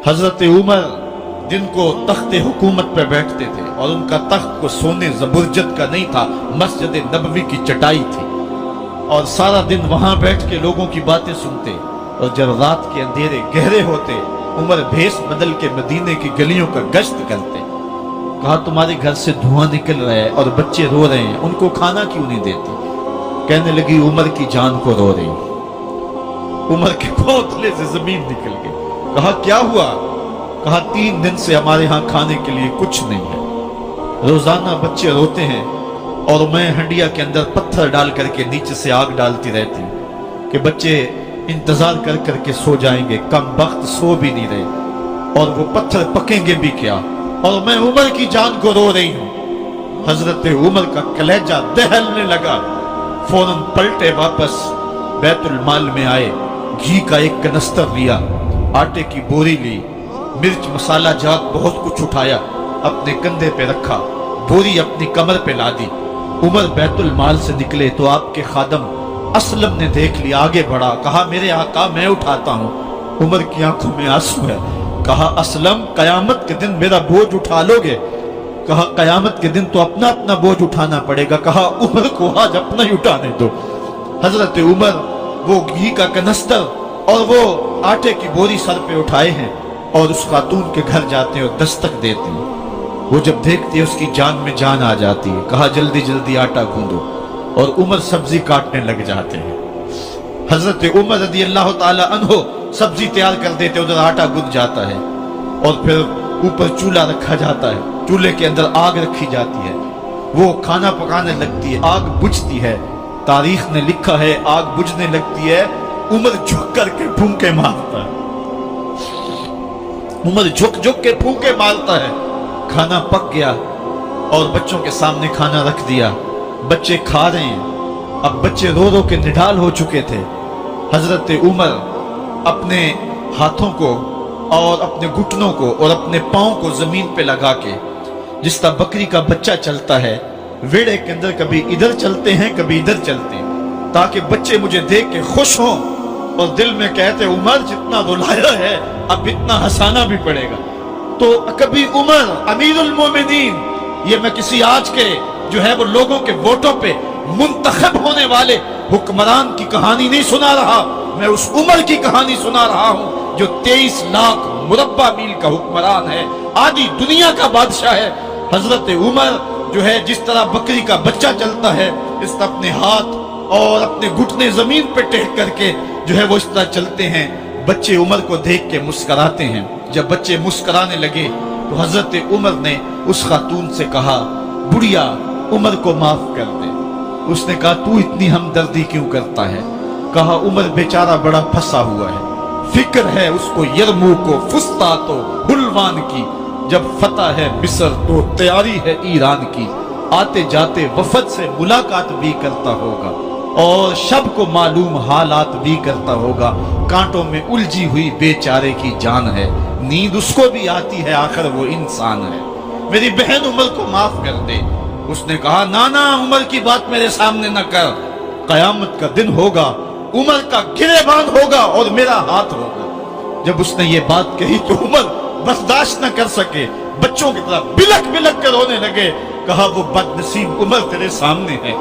हजरत उमर जिनको तख्त हुकूमत पर बैठते थे और उनका तख्त को सोने जबरजद का नहीं था, मस्जिद नबवी की चटाई थी और सारा दिन वहां बैठ के लोगों की बातें सुनते। और जब रात के अंधेरे गहरे होते, उमर भेष बदल के मदीने की गलियों का गश्त करते। कहा तुम्हारे घर से धुआं निकल रहा है और बच्चे रो रहे हैं, उनको खाना क्यों नहीं देती? कहने लगी उमर की जान को रो रही। उमर के घोंसले से जमीन निकल गई। कहा क्या हुआ? कहा 3 दिन से हमारे यहाँ खाने के लिए कुछ नहीं है। रोजाना बच्चे रोते हैं और मैं हंडिया के अंदर पत्थर डाल करके नीचे से आग डालती रहती हूँ कि बच्चे इंतजार कर करके सो जाएंगे। कम वक्त सो भी नहीं रहे और वो पत्थर पकेंगे भी क्या, और मैं उमर की जान को रो रही हूँ। हजरत उमर का कलेजा दहलने लगा। फौरन पलटे, वापस बैतुल माल में आए, घी का एक कनस्तर लिया, आटे की बोरी ली, मिर्च मसाला जात बहुत कुछ उठाया, अपने कंधे पे रखा, बोरी अपनी कमर पे ला दी। उमर बैतुल माल से निकले तो आपके खादम असलम ने देख लिया, आगे बढ़ा, कहा मेरे आका मैं उठाता हूँ। उमर की आंखों में आंसू है। कहा असलम कयामत के दिन मेरा बोझ उठा लोगे? कहा कयामत के दिन तो अपना अपना बोझ उठाना पड़ेगा। कहा उमर को आज अपना ही उठाने दो। हजरत उमर वो घी का कनस्तर और वो आटे की बोरी सर पे उठाए हैं और उस खातून के घर जाते हैं और दस्तक देते हैं। वो जब देखती है उसकी जान में जान आ जाती है। कहा जल्दी जल्दी आटा गूंदो, और उमर सब्जी काटने लग जाते हैं। हजरत उमर रज़ी अल्लाह ताला अन्हो सब्जी तैयार कर देते, उधर आटा गुंद जाता है और फिर ऊपर चूल्हा रखा जाता है, चूल्हे के अंदर आग रखी जाती है, वो खाना पकाने लगती है, आग बुझती है। तारीख ने लिखा है आग बुझने लगती है, उमर झुक करके फूंके मारता है। उमर झुक झुक के फूंके मारता है। खाना पक गया और बच्चों के सामने खाना रख दिया, बच्चे खा रहे हैं। अब बच्चे रो रो के निढाल हो चुके थे। हजरत उमर अपने हाथों को और अपने घुटनों को और अपने पांव को जमीन पे लगा के, जिस तरह बकरी का बच्चा चलता है वेड़े के अंदर, कभी इधर चलते हैं कभी इधर चलते हैं, ताकि बच्चे मुझे देख के खुश हों और दिल में कहते उमर जितना रुलाया है अब इतना हंसाना भी पड़ेगा। तो कभी उमर अमीरुल मोमिनीन, ये मैं किसी आज के जो है वो लोगों के वोटों पे मुंतखब होने वाले हुक्मरान की कहानी नहीं सुना रहा, मैं उस उमर की कहानी सुना रहा हूं जो 23 लाख मुरब्बा मील का हुक्मरान है, आधी दुनिया का बादशाह है। हजरत उमर जो है जिस तरह बकरी का बच्चा चलता है, इस तरह अपने हाथ और अपने घुटने जमीन पे टेक करके जो है वो इस तरह चलते हैं। बच्चे उमर को देख के मुस्कुराते हैं। जब बच्चे मुस्कुराने लगे तो हजरत उमर ने उस खातून से कहा बुढ़िया उमर को माफ कर दे। उसने कहा तू इतनी हमदर्दी क्यों करता है? कहा उमर बेचारा बड़ा फंसा हुआ है, फिक्र है उसको यरमूक को फुस्तात हुलवान की, जब फतह है मिस्र तो तैयारी है ईरान की, आते जाते वफद से मुलाकात भी करता होगा और शब को मालूम हालात भी करता होगा, कांटों में उलझी हुई बेचारे की जान है, नींद उसको भी आती है आखिर वो इंसान है, मेरी बहन उमर को माफ कर दे। उसने कहा ना ना उमर की बात मेरे सामने न कर, कयामत का दिन होगा, उमर का गिरेबान होगा और मेरा हाथ होगा। जब उसने ये बात कही तो उमर बर्दाश्त न कर सके, बच्चों की तरह बिलक बिलक कर रोने लगे। कहा वो बदनसीब उमर तेरे सामने है,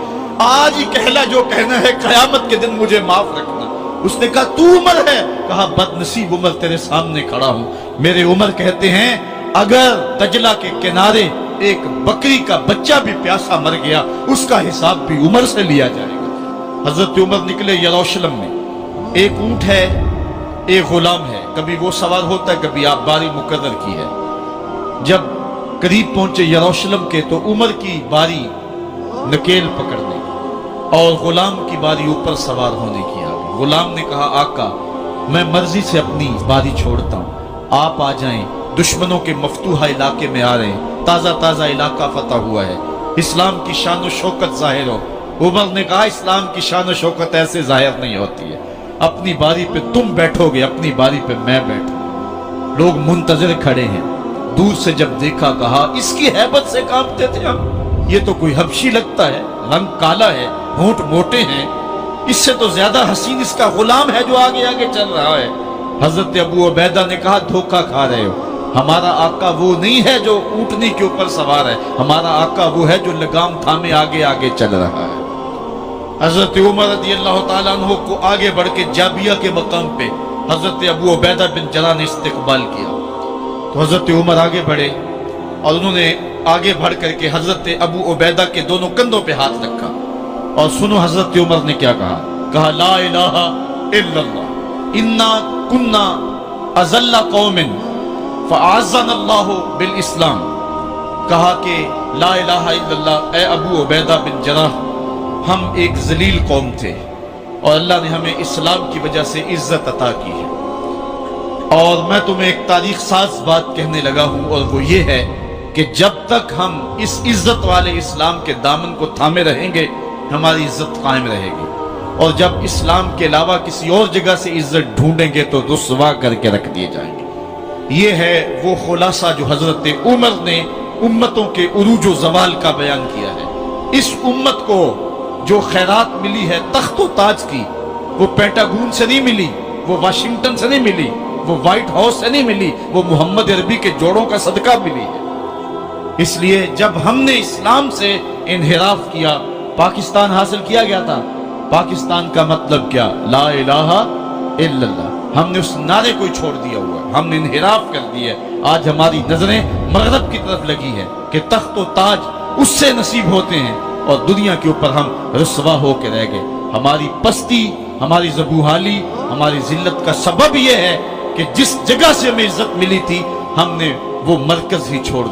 आज ही कहला जो कहना है, कयामत के दिन मुझे माफ रखना। उसने कहा तू उमर है? कहा बदनसीब उमर तेरे सामने खड़ा हूं। मेरे उमर कहते हैं अगर दजला के किनारे एक बकरी का बच्चा भी प्यासा मर गया उसका हिसाब भी उमर से लिया जाएगा। हजरत उमर निकले यरूशलेम में, एक ऊंट है एक गुलाम है, कभी वो सवार होता है कभी आप बारी मुकर्रर की है। जब करीब पहुंचे यरूशलेम के तो उमर की बारी नकेल पकड़ने और गुलाम की बारी ऊपर सवार होने की आ गई। गुलाम ने कहा आका मैं मर्जी से अपनी बारी छोड़ता हूं, आप आ जाएं, दुश्मनों के मफतूहा इलाके में आ रहे हैं, ताजा ताजा इलाका फतह हुआ है, इस्लाम की शान शौकत जाहिर हो। उमर ने कहा इस्लाम की शान शौकत ऐसे जाहिर नहीं होती है, अपनी बारी पे तुम बैठोगे, अपनी बारी पे मैं बैठूं। लोग मुंतजर खड़े हैं। दूर से जब देखा कहा इसकी हैबत से कांपते थे हम, ये तो कोई हबशी लगता है, रंग काला है, होंठ मोटे हैं, इससे तो ज्यादा हसीन इसका गुलाम है जो आगे आगे चल रहा है। حضرت ابو عبیدہ نے کہا دھوکہ کھا رہے ہو، ہمارا آقا وہ نہیں ہے جو اونٹنی کے اوپر سوار ہے، ہمارا آقا وہ ہے جو لگام تھامے آگے آگے چل رہا ہے۔ حضرت عمر رضی اللہ تعالیٰ عنہ کو آگے بڑھ کے جابیہ کے مقام پہ حضرت ابو عبیدہ بن جراح نے استقبال کیا، تو حضرت عمر آگے بڑھے اور انہوں نے آگے بڑھ کر کے حضرت ابو عبیدہ کے دونوں کندھوں پہ ہاتھ رکھا، اور سنو حضرت عمر نے کیا کہا لا الہ الا اللہ انا کنا اذل قوم فاعزنا اللہ بالاسلام، کہا کہ لا الہ الا اللہ، اے ابو عبیدہ بن جراح، ہم ایک ذلیل قوم تھے اور اللہ نے ہمیں اسلام کی وجہ سے عزت عطا کی ہے، اور میں تمہیں ایک تاریخ ساز بات کہنے لگا ہوں، اور وہ یہ ہے کہ جب تک ہم اس عزت والے اسلام کے دامن کو تھامے رہیں گے ہماری عزت قائم رہے گی، اور جب اسلام کے علاوہ کسی اور جگہ سے عزت ڈھونڈیں گے تو رسوا کر کے رکھ دیے جائیں گے۔ یہ ہے وہ خلاصہ جو حضرت عمر نے امتوں کے عروج و زوال کا بیان کیا ہے۔ اس امت کو جو خیرات ملی ہے تخت و تاج کی، وہ پینٹاگون سے نہیں ملی، وہ واشنگٹن سے نہیں ملی، وہ وائٹ ہاؤس سے نہیں ملی، وہ محمد عربی کے جوڑوں کا صدقہ ملی ہے۔ اس لیے جب ہم نے اسلام سے انحراف کیا، پاکستان حاصل کیا گیا تھا، پاکستان کا مطلب کیا؟ لا الہ الا اللہ، ہم نے اس نعرے کو چھوڑ دیا ہوا ہے، ہم نے انحراف کر دیا ہے۔ آج ہماری نظریں مغرب کی طرف لگی ہیں کہ تخت و تاج اس سے نصیب ہوتے ہیں، اور دنیا کے اوپر ہم رسوا ہو کے رہ گئے۔ ہماری پستی، ہماری زبوحالی، ہماری ذلت کا سبب یہ ہے کہ جس جگہ سے ہمیں عزت ملی تھی ہم نے وہ مرکز ہی چھوڑ دیا۔